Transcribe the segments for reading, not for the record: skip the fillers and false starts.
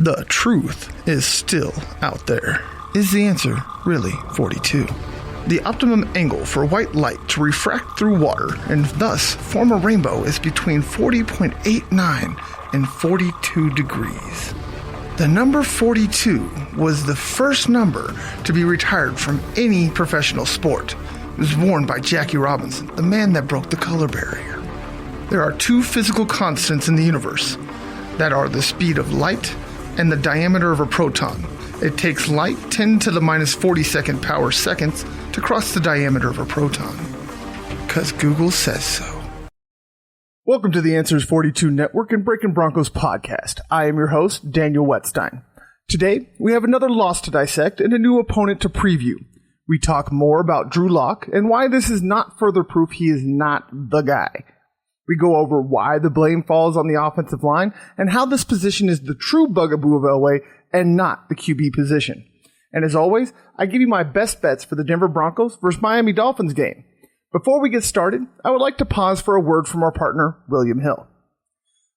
the truth is still out there. Is the answer really 42? The optimum angle for white light to refract through water and thus form a rainbow is between 40.89 and 42 degrees. The number 42 was the first number to be retired from any professional sport. It was worn by Jackie Robinson, the man that broke the color barrier. There are two physical constants in the universe that are the speed of light and the diameter of a proton. It takes light 10 to the minus 42nd power seconds to cross the diameter of a proton. 'Cause Google says so. Welcome to the Answers 42 Network and Breakin Broncos podcast. I am your host, Daniel Wetstein. Today, we have another loss to dissect and a new opponent to preview. We talk more about Drew Lock and why this is not further proof he is not the guy. We go over why the blame falls on the offensive line and how this position is the true bugaboo of Elway and not the QB position. And as always, I give you my best bets for the Denver Broncos versus Miami Dolphins game. Before we get started, I would like to pause for a word from our partner, William Hill.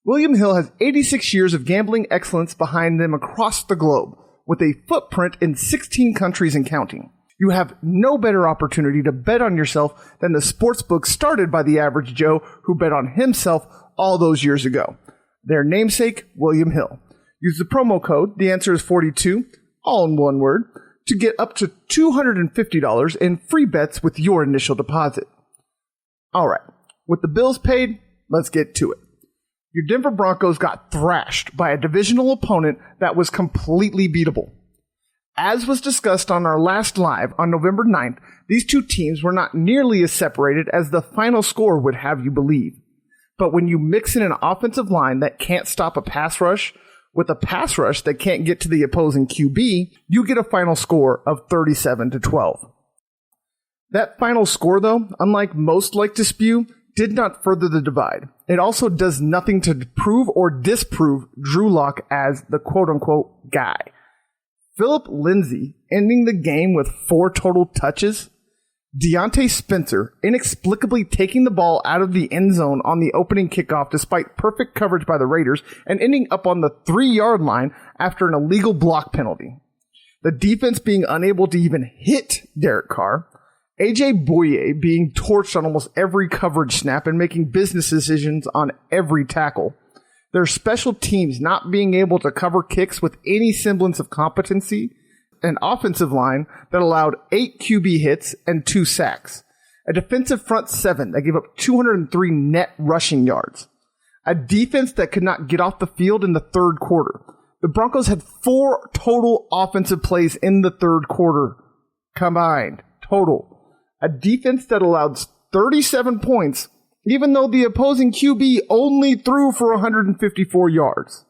William Hill has 86 years of gambling excellence behind them across the globe, with a footprint in 16 countries and counting. You have no better opportunity to bet on yourself than the sportsbook started by the average Joe who bet on himself all those years ago. Their namesake, William Hill. Use the promo code, the answer is 42, all in one word, to get up to $250 in free bets with your initial deposit. All right, with the bills paid, let's get to it. Your Denver Broncos got thrashed by a divisional opponent that was completely beatable. As was discussed on our last live on November 9th, these two teams were not nearly as separated as the final score would have you believe. But when you mix in an offensive line that can't stop a pass rush with a pass rush that can't get to the opposing QB, you get a final score of 37-12. That final score, though, unlike most like to spew, did not further the divide. It also does nothing to prove or disprove Drew Lock as the quote-unquote guy. Philip Lindsay ending the game with 4 total touches. Deontay Spencer inexplicably taking the ball out of the end zone on the opening kickoff despite perfect coverage by the Raiders and ending up on the 3-yard line after an illegal block penalty. The defense being unable to even hit Derek Carr. AJ Bouye being torched on almost every coverage snap and making business decisions on every tackle. Their special teams not being able to cover kicks with any semblance of competency. An offensive line that allowed 8 QB hits and 2 sacks. A defensive front 7 that gave up 203 net rushing yards. A defense that could not get off the field in the third quarter. The Broncos had 4 total offensive plays in the third quarter combined. Total. A defense that allowed 37 points even though the opposing QB only threw for 154 yards.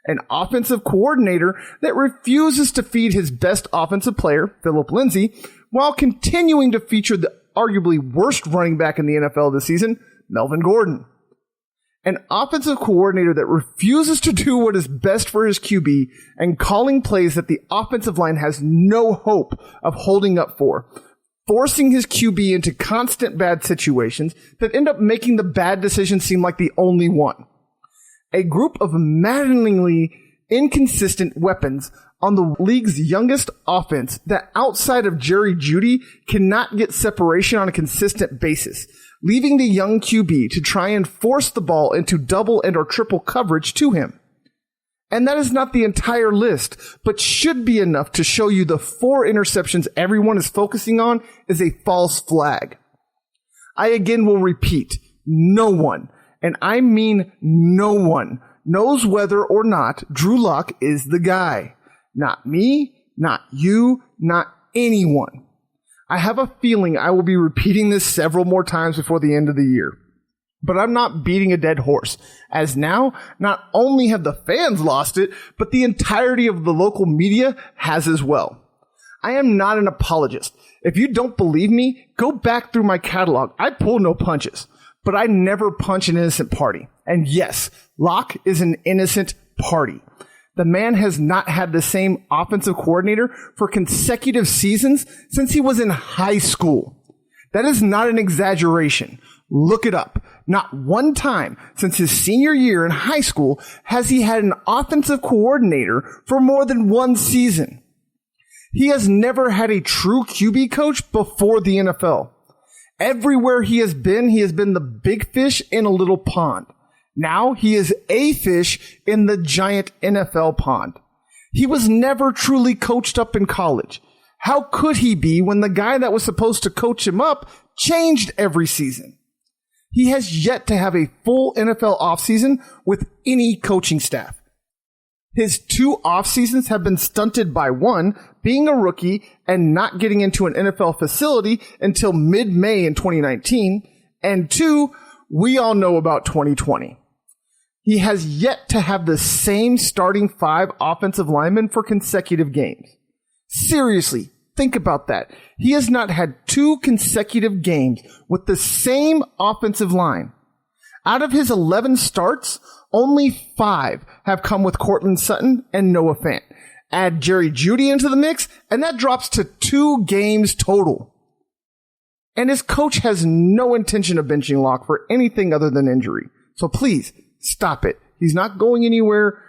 An offensive coordinator that refuses to feed his best offensive player, Philip Lindsay, while continuing to feature the arguably worst running back in the NFL this season, Melvin Gordon. An offensive coordinator that refuses to do what is best for his QB and calling plays that the offensive line has no hope of holding up for, forcing his QB into constant bad situations that end up making the bad decision seem like the only one. A group of maddeningly inconsistent weapons on the league's youngest offense that outside of Jerry Jeudy cannot get separation on a consistent basis, leaving the young QB to try and force the ball into double and or triple coverage to him. And that is not the entire list, but should be enough to show you the 4 interceptions everyone is focusing on is a false flag. I again will repeat, no one, and I mean no one, knows whether or not Drew Lock is the guy. Not me, not you, not anyone. I have a feeling I will be repeating this several more times before the end of the year. But I'm not beating a dead horse, as now not only have the fans lost it, but the entirety of the local media has as well. I am not an apologist. If you don't believe me, go back through my catalog. I pull no punches, but I never punch an innocent party. And yes, Locke is an innocent party. The man has not had the same offensive coordinator for consecutive seasons since he was in high school. That is not an exaggeration. Look it up. Not one time since his senior year in high school has he had an offensive coordinator for more than one season. He has never had a true QB coach before the NFL. Everywhere he has been the big fish in a little pond. Now he is a fish in the giant NFL pond. He was never truly coached up in college. How could he be when the guy that was supposed to coach him up changed every season? He has yet to have a full NFL offseason with any coaching staff. His 2 off seasons have been stunted by 1, being a rookie and not getting into an NFL facility until mid-May in 2019, and 2, we all know about 2020. He has yet to have the same starting 5 offensive linemen for consecutive games. Seriously, think about that. He has not had 2 consecutive games with the same offensive line. Out of his 11 starts, only 5 have come with Courtland Sutton and Noah Fant. Add Jerry Jeudy into the mix, and that drops to 2 games total. And his coach has no intention of benching Locke for anything other than injury. So please, stop it. He's not going anywhere.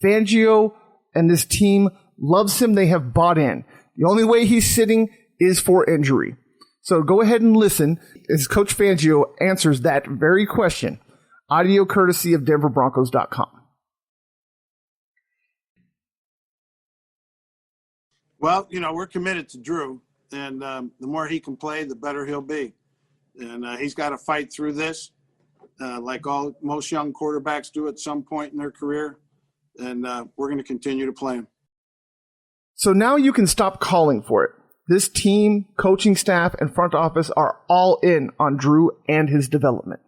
Fangio and this team loves him. They have bought in. The only way he's sitting is for injury. So go ahead and listen as Coach Fangio answers that very question. Audio courtesy of DenverBroncos.com. Well, we're committed to Drew, and the more he can play, the better he'll be. And he's got to fight through this, like most young quarterbacks do at some point in their career. And we're going to continue to play him. So now you can stop calling for it. This team, coaching staff, and front office are all in on Drew and his development.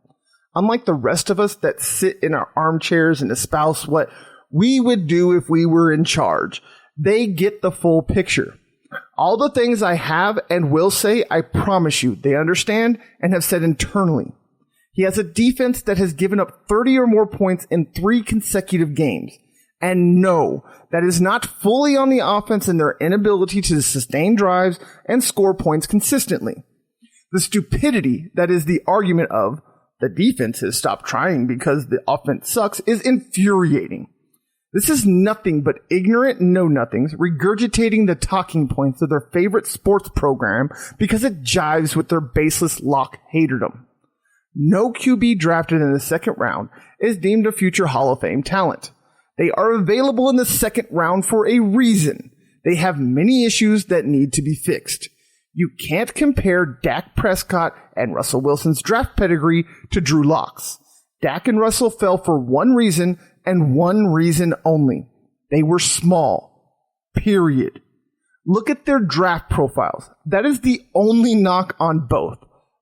Unlike the rest of us that sit in our armchairs and espouse what we would do if we were in charge, they get the full picture. All the things I have and will say, I promise you, they understand and have said internally. He has a defense that has given up 30 or more points in 3 consecutive games. And no, that is not fully on the offense and their inability to sustain drives and score points consistently. The stupidity that is the argument of the defense has stopped trying because the offense sucks is infuriating. This is nothing but ignorant know-nothings regurgitating the talking points of their favorite sports program because it jives with their baseless Locke haterdom. No QB drafted in the second round is deemed a future Hall of Fame talent. They are available in the second round for a reason. They have many issues that need to be fixed. You can't compare Dak Prescott and Russell Wilson's draft pedigree to Drew Locke's. Dak and Russell fell for one reason and one reason only. They were small. Period. Look at their draft profiles. That is the only knock on both.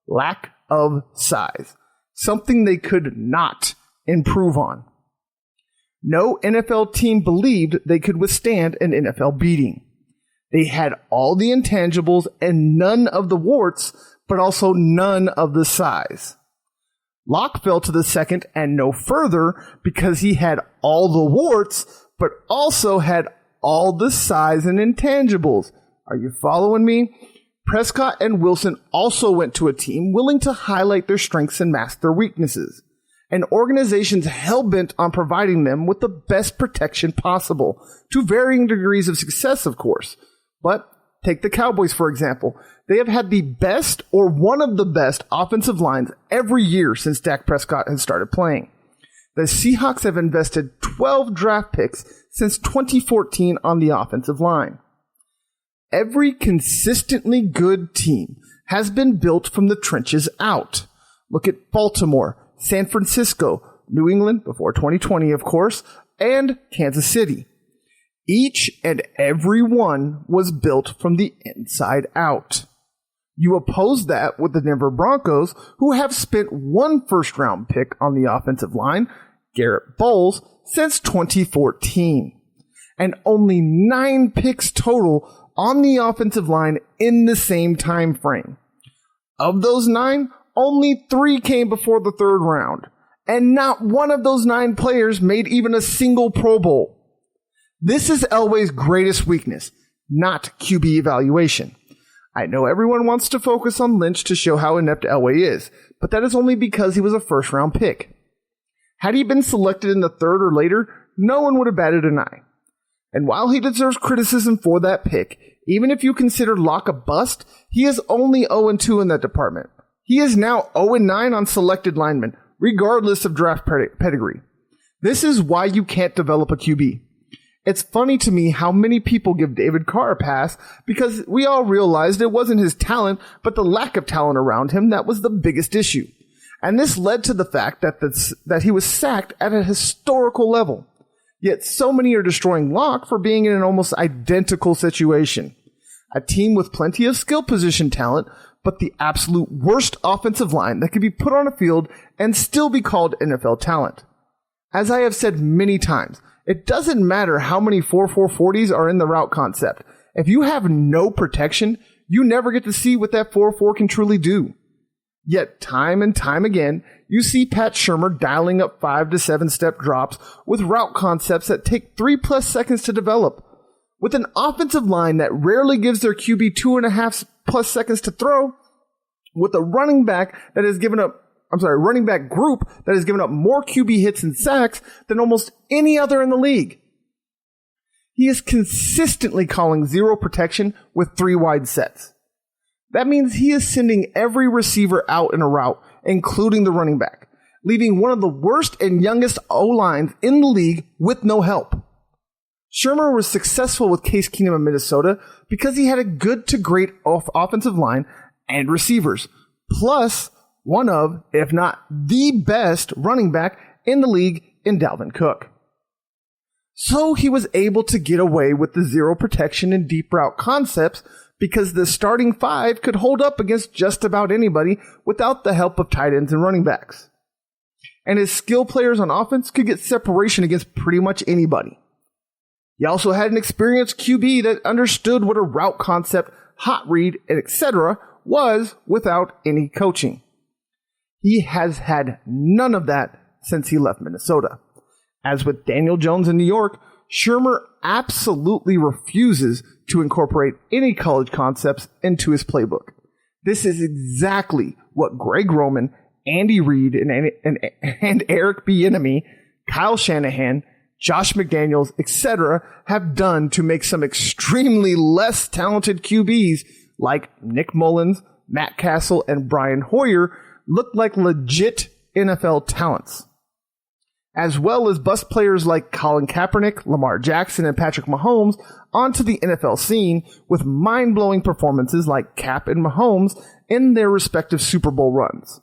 Lack of size. Something they could not improve on. No NFL team believed they could withstand an NFL beating. They had all the intangibles and none of the warts, but also none of the size. Locke fell to the second and no further because he had all the warts, but also had all the size and intangibles. Are you following me? Prescott and Wilson also went to a team willing to highlight their strengths and mask their weaknesses. And organizations hell-bent on providing them with the best protection possible, to varying degrees of success, of course. But take the Cowboys, for example. They have had the best or one of the best offensive lines every year since Dak Prescott has started playing. The Seahawks have invested 12 draft picks since 2014 on the offensive line. Every consistently good team has been built from the trenches out. Look at Baltimore, San Francisco, New England, before 2020, of course, and Kansas City. Each and every one was built from the inside out. You oppose that with the Denver Broncos, who have spent 1 first-round pick on the offensive line, Garrett Bowles, since 2014, and only 9 picks total on the offensive line in the same time frame. Of those 9, only 3 came before the 3rd round, and not one of those 9 players made even a single Pro Bowl. This is Elway's greatest weakness, not QB evaluation. I know everyone wants to focus on Lynch to show how inept Elway is, but that is only because he was a first-round pick. Had he been selected in the third or later, no one would have batted an eye. And while he deserves criticism for that pick, even if you consider Locke a bust, he is only 0-2 in that department. He is now 0-9 on selected linemen, regardless of draft pedigree. This is why you can't develop a QB. It's funny to me how many people give David Carr a pass because we all realized it wasn't his talent, but the lack of talent around him that was the biggest issue. And this led to the fact that he was sacked at a historical level. Yet so many are destroying Locke for being in an almost identical situation. A team with plenty of skill position talent, but the absolute worst offensive line that could be put on a field and still be called NFL talent. As I have said many times, it doesn't matter how many 4-4-40s are in the route concept. If you have no protection, you never get to see what that 4-4 can truly do. Yet time and time again, you see Pat Shurmur dialing up 5 to 7 step drops with route concepts that take 3+ seconds to develop. With an offensive line that rarely gives their QB 2.5+ seconds to throw, with a running back group that has given up more QB hits and sacks than almost any other in the league. He is consistently calling zero protection with 3 wide sets. That means he is sending every receiver out in a route, including the running back, leaving one of the worst and youngest O-lines in the league with no help. Shurmur was successful with Case Keenum in Minnesota because he had a good to great offensive line and receivers, plus one of, if not the best running back in the league in Dalvin Cook. So he was able to get away with the zero protection and deep route concepts because the starting 5 could hold up against just about anybody without the help of tight ends and running backs. And his skill players on offense could get separation against pretty much anybody. He also had an experienced QB that understood what a route concept, hot read, and etc. was without any coaching. He has had none of that since he left Minnesota. As with Daniel Jones in New York, Shurmur absolutely refuses to incorporate any college concepts into his playbook. This is exactly what Greg Roman, Andy Reid, and Eric Bieniemy, Kyle Shanahan, Josh McDaniels, etc. have done to make some extremely less talented QBs like Nick Mullins, Matt Castle, and Brian Hoyer look like legit NFL talents, as well as bust players like Colin Kaepernick, Lamar Jackson, and Patrick Mahomes onto the NFL scene with mind-blowing performances like Cap and Mahomes in their respective Super Bowl runs.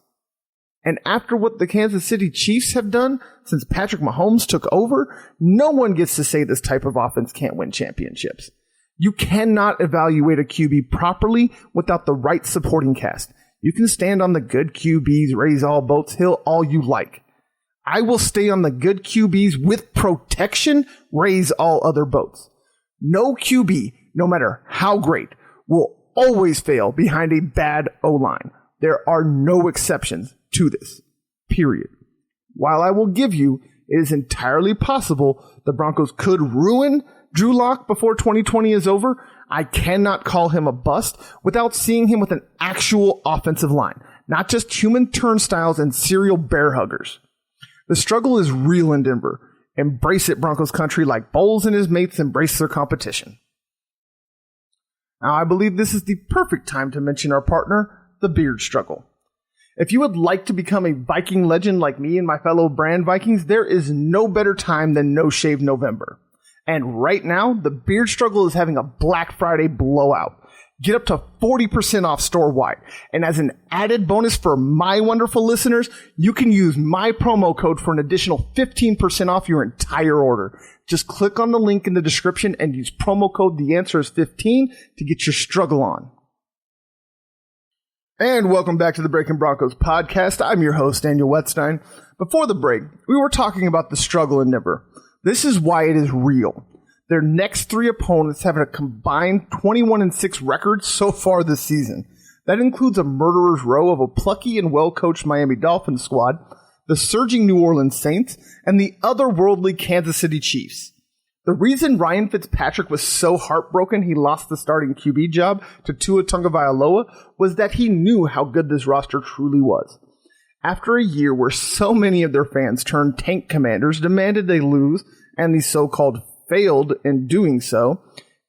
And after what the Kansas City Chiefs have done since Patrick Mahomes took over, no one gets to say this type of offense can't win championships. You cannot evaluate a QB properly without the right supporting cast. You can stand on the good QBs raise all boats hill all you like. I will stay on the good QBs with protection raise all other boats. No QB, no matter how great, will always fail behind a bad O-line. There are no exceptions to this. Period. While I will give you, it is entirely possible the Broncos could ruin Drew Lock before 2020 is over, I cannot call him a bust without seeing him with an actual offensive line, not just human turnstiles and serial bear huggers. The struggle is real in Denver. Embrace it, Broncos country, like Bowles and his mates embrace their competition. Now, I believe this is the perfect time to mention our partner, the Beard Struggle. If you would like to become a Viking legend like me and my fellow brand Vikings, there is no better time than No Shave November. And right now, the Beard Struggle is having a Black Friday blowout. Get up to 40% off store-wide. And as an added bonus for my wonderful listeners, you can use my promo code for an additional 15% off your entire order. Just click on the link in the description and use promo code TheAnswerIs15 to get your struggle on. And welcome back to the Breakin Broncos podcast. I'm your host, Daniel Wetstein. Before the break, we were talking about the struggle in Denver. This is why it is real. Their next 3 opponents have a combined 21-6 record so far this season. That includes a murderer's row of a plucky and well-coached Miami Dolphins squad, the surging New Orleans Saints, and the otherworldly Kansas City Chiefs. The reason Ryan Fitzpatrick was so heartbroken he lost the starting QB job to Tua Tagovailoa was that he knew how good this roster truly was. After a year where so many of their fans turned tank commanders, demanded they lose, and the so-called failed in doing so,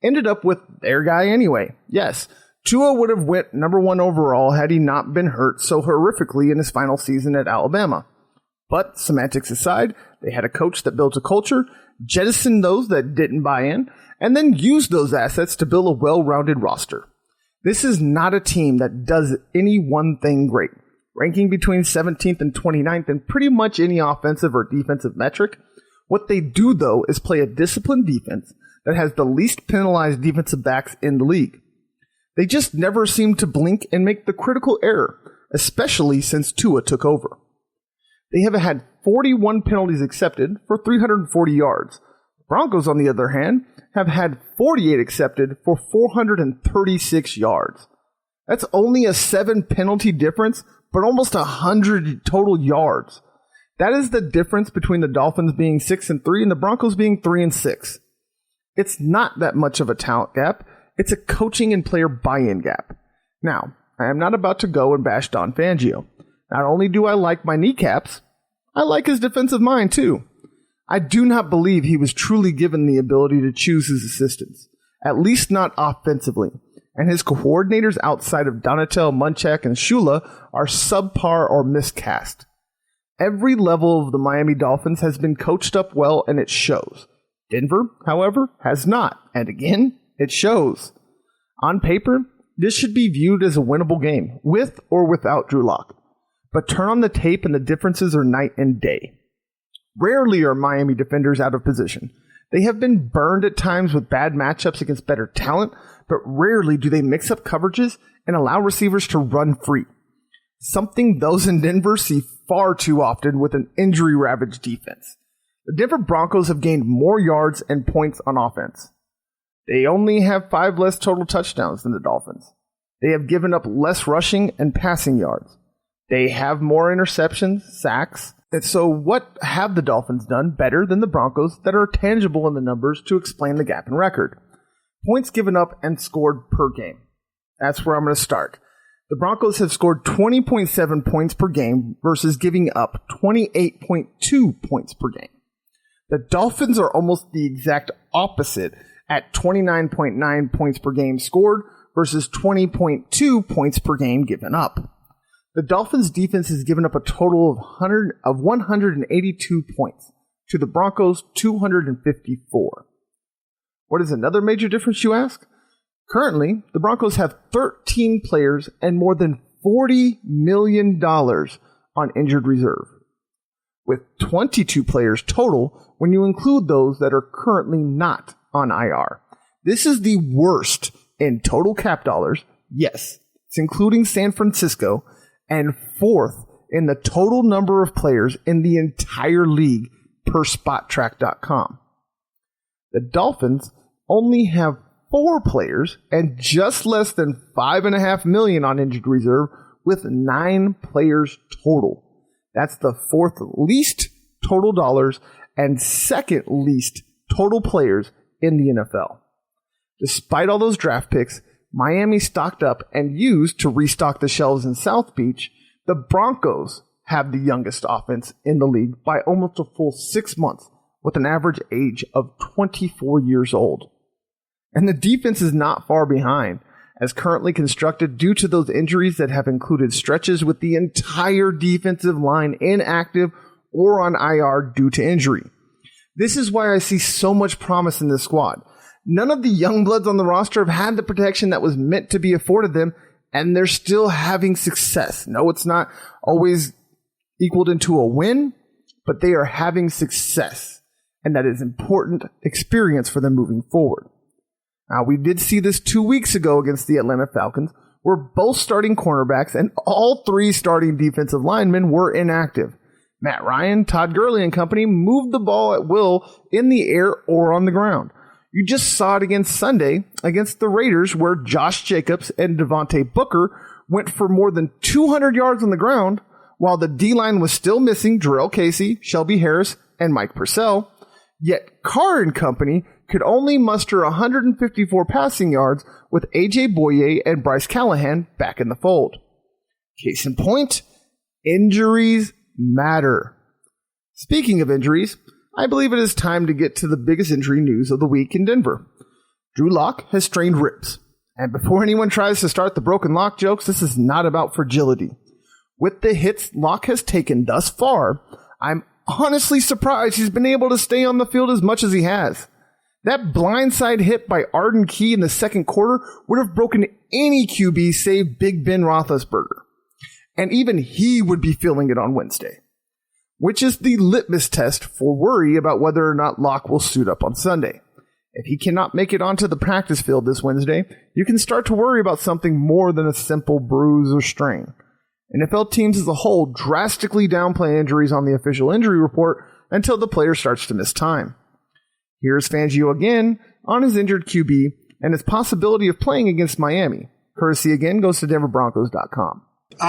ended up with their guy anyway. Yes, Tua would have went number 1 overall had he not been hurt so horrifically in his final season at Alabama. But, semantics aside, they had a coach that built a culture, jettisoned those that didn't buy in, and then used those assets to build a well-rounded roster. This is not a team that does any one thing great. Ranking between 17th and 29th in pretty much any offensive or defensive metric, what they do, though, is play a disciplined defense that has the least penalized defensive backs in the league. They just never seem to blink and make the critical error, especially since Tua took over. They have had 41 penalties accepted for 340 yards. The Broncos, on the other hand, have had 48 accepted for 436 yards. That's only a 7 penalty difference, but almost 100 total yards. That is the difference between the Dolphins being 6-3 and the Broncos being 3-6. It's not that much of a talent gap. It's a coaching and player buy-in gap. Now, I am not about to go and bash Don Fangio. Not only do I like my kneecaps, I like his defensive mind too. I do not believe he was truly given the ability to choose his assistants, at least not offensively, and his coordinators outside of Donatel, Munchak, and Shula are subpar or miscast. Every level of the Miami Dolphins has been coached up well, and it shows. Denver, however, has not, and again, it shows. On paper, this should be viewed as a winnable game, with or without Drew Lock. But turn on the tape and the differences are night and day. Rarely are Miami defenders out of position. They have been burned at times with bad matchups against better talent, but rarely do they mix up coverages and allow receivers to run free. Something those in Denver see far too often with an injury-ravaged defense. The Denver Broncos have gained more yards and points on offense. They only have 5 less total touchdowns than the Dolphins. They have given up less rushing and passing yards. They have more interceptions, sacks. And so what have the Dolphins done better than the Broncos that are tangible in the numbers to explain the gap in record? Points given up and scored per game. That's where I'm going to start. The Broncos have scored 20.7 points per game versus giving up 28.2 points per game. The Dolphins are almost the exact opposite at 29.9 points per game scored versus 20.2 points per game given up. The Dolphins' defense has given up a total of 182 points to the Broncos' 254. What is another major difference, you ask? Currently, the Broncos have 13 players and more than $40 million on injured reserve, with 22 players total when you include those that are currently not on IR. This is the worst in total cap dollars. Yes, it's including San Francisco, and 4th in the total number of players in the entire league per SpotTrack.com. The Dolphins only have 4 players and just less than $5.5 million on injured reserve with 9 players total. That's the 4th least total dollars and 2nd least total players in the NFL. Despite all those draft picks, Miami stocked up and used to restock the shelves in South Beach. The Broncos have the youngest offense in the league by almost a full 6 months, with an average age of 24 years old. And the defense is not far behind, as currently constructed due to those injuries that have included stretches with the entire defensive line inactive or on IR due to injury. This is why I see so much promise in this squad. None of the young bloods on the roster have had the protection that was meant to be afforded them, and they're still having success. No, it's not always equaled into a win, but they are having success, and that is important experience for them moving forward. Now, we did see this 2 weeks ago against the Atlanta Falcons, where both starting cornerbacks and all 3 starting defensive linemen were inactive. Matt Ryan, Todd Gurley, and company moved the ball at will in the air or on the ground. You just saw it against Sunday against the Raiders, where Josh Jacobs and Devontae Booker went for more than 200 yards on the ground, while the D-line was still missing Jarrell Casey, Shelby Harris, and Mike Purcell. Yet Carr and company could only muster 154 passing yards with A.J. Boye and Bryce Callahan back in the fold. Case in point, injuries matter. Speaking of injuries, I believe it is time to get to the biggest injury news of the week in Denver. Drew Lock has strained ribs. And before anyone tries to start the broken Lock jokes, this is not about fragility. With the hits Lock has taken thus far, I'm honestly surprised he's been able to stay on the field as much as he has. That blindside hit by Arden Key in the second quarter would have broken any QB save Big Ben Roethlisberger. And even he would be feeling it on Wednesday. Which is the litmus test for worry about whether or not Lock will suit up on Sunday. If he cannot make it onto the practice field this Wednesday, you can start to worry about something more than a simple bruise or strain. NFL teams as a whole drastically downplay injuries on the official injury report until the player starts to miss time. Here's Fangio again on his injured QB and his possibility of playing against Miami. Courtesy again goes to DenverBroncos.com.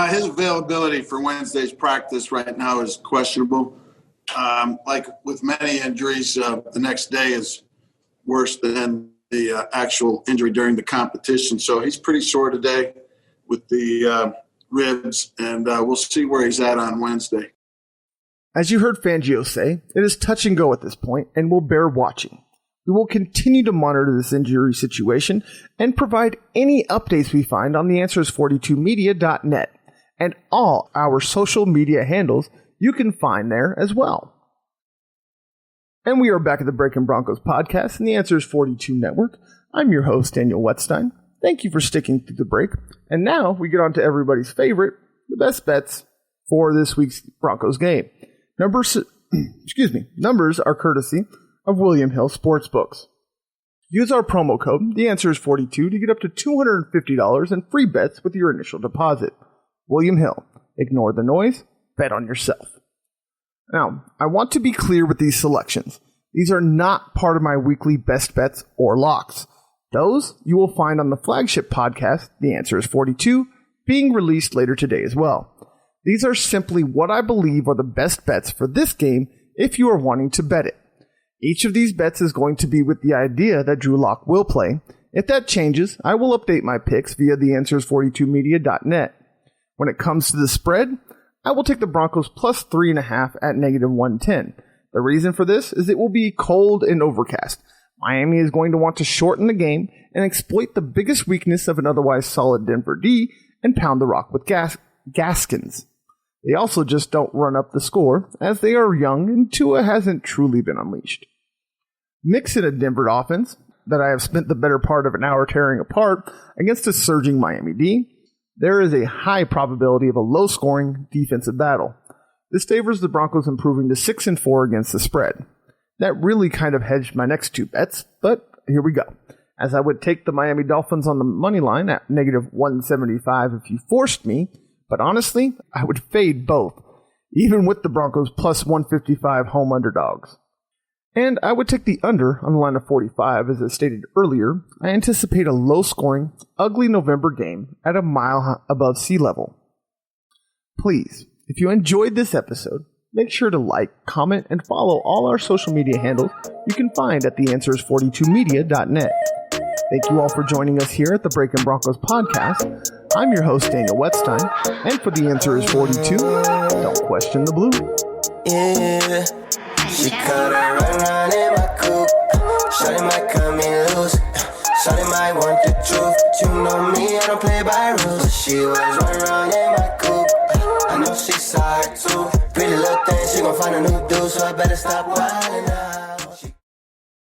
His availability for Wednesday's practice right now is questionable. Like with many injuries, the next day is worse than the actual injury during the competition. So he's pretty sore today with the ribs, and we'll see where he's at on Wednesday. As you heard Fangio say, it is touch and go at this point, and will bear watching. We will continue to monitor this injury situation and provide any updates we find on theanswers42media.net and all our social media handles you can find there as well. And we are back at the Breakin Broncos podcast and the Answers 42 Network. I'm your host, Daniel Wetstein. Thank you for sticking through the break. And now we get on to everybody's favorite, the best bets for this week's Broncos game. Numbers are courtesy of William Hill Sportsbooks. Use our promo code, TheAnswerIs42, to get up to $250 in free bets with your initial deposit. William Hill. Ignore the noise. Bet on yourself. Now, I want to be clear with these selections. These are not part of my weekly best bets or locks. Those you will find on the flagship podcast, The Answer is 42, being released later today as well. These are simply what I believe are the best bets for this game if you are wanting to bet it. Each of these bets is going to be with the idea that Drew Lock will play. If that changes, I will update my picks via theanswers42media.net. When it comes to the spread, I will take the Broncos plus 3.5 at -110. The reason for this is it will be cold and overcast. Miami is going to want to shorten the game and exploit the biggest weakness of an otherwise solid Denver D and pound the rock with Gaskins. They also just don't run up the score as they are young and Tua hasn't truly been unleashed. Mix in a Denver offense that I have spent the better part of an hour tearing apart against a surging Miami D. There is a high probability of a low-scoring defensive battle. This favors the Broncos improving to 6-4 against the spread. That really kind of hedged my next two bets, but here we go. As I would take the Miami Dolphins on the money line at -175 if you forced me, but honestly, I would fade both, even with the Broncos plus 155 home underdogs. And I would take the under on the line of 45, as I stated earlier. I anticipate a low-scoring, ugly November game at a mile above sea level. Please, if you enjoyed this episode, make sure to like, comment, and follow all our social media handles you can find at theanswers42media.net. Thank you all for joining us here at the Breakin Broncos podcast. I'm your host, Daniel Wetstein, and for The Answer is 42, don't question the blue. Yeah, she cut her run in my coupe. Shawty might cut me loose. Shawty might want the truth, but you know me, I don't play by rules. She was run in my coupe. I know she saw it too. Pretty little thing, she gon' find a new dude, so I better stop wildin' out.